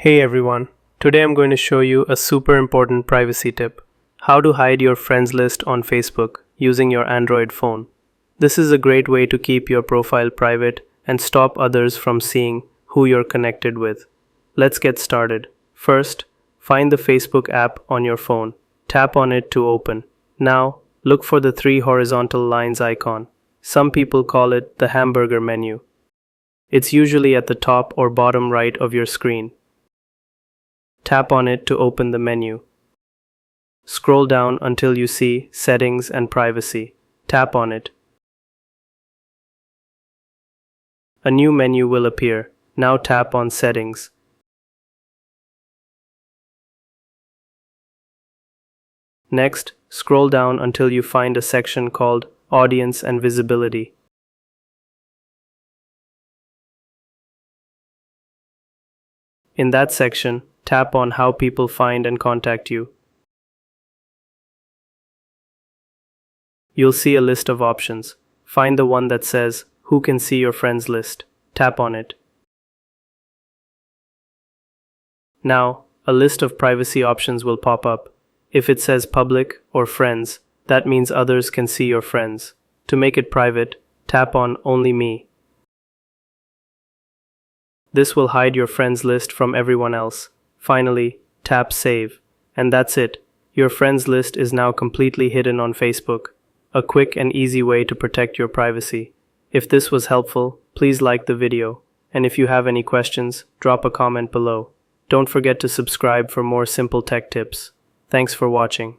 Hey everyone, today I'm going to show you a super important privacy tip. How to hide your friends list on Facebook using your Android phone. This is a great way to keep your profile private and stop others from seeing who you're connected with. Let's get started. First, find the Facebook app on your phone. Tap on it to open. Now, look for the three horizontal lines icon. Some people call it the hamburger menu. It's usually at the top or bottom right of your screen. Tap on it to open the menu. Scroll down until you see Settings and Privacy. Tap on it. A new menu will appear. Now tap on Settings. Next, scroll down until you find a section called Audience and Visibility. In that section, tap on How people find and contact you. You'll see a list of options. Find the one that says Who can see your friends list. Tap on it. Now, a list of privacy options will pop up. If it says Public or Friends, that means others can see your friends. To make it private, tap on Only Me. This will hide your friends list from everyone else. Finally, tap Save. And that's it. Your friends list is now completely hidden on Facebook. A quick and easy way to protect your privacy. If this was helpful, please like the video. And if you have any questions, drop a comment below. Don't forget to subscribe for more simple tech tips. Thanks for watching.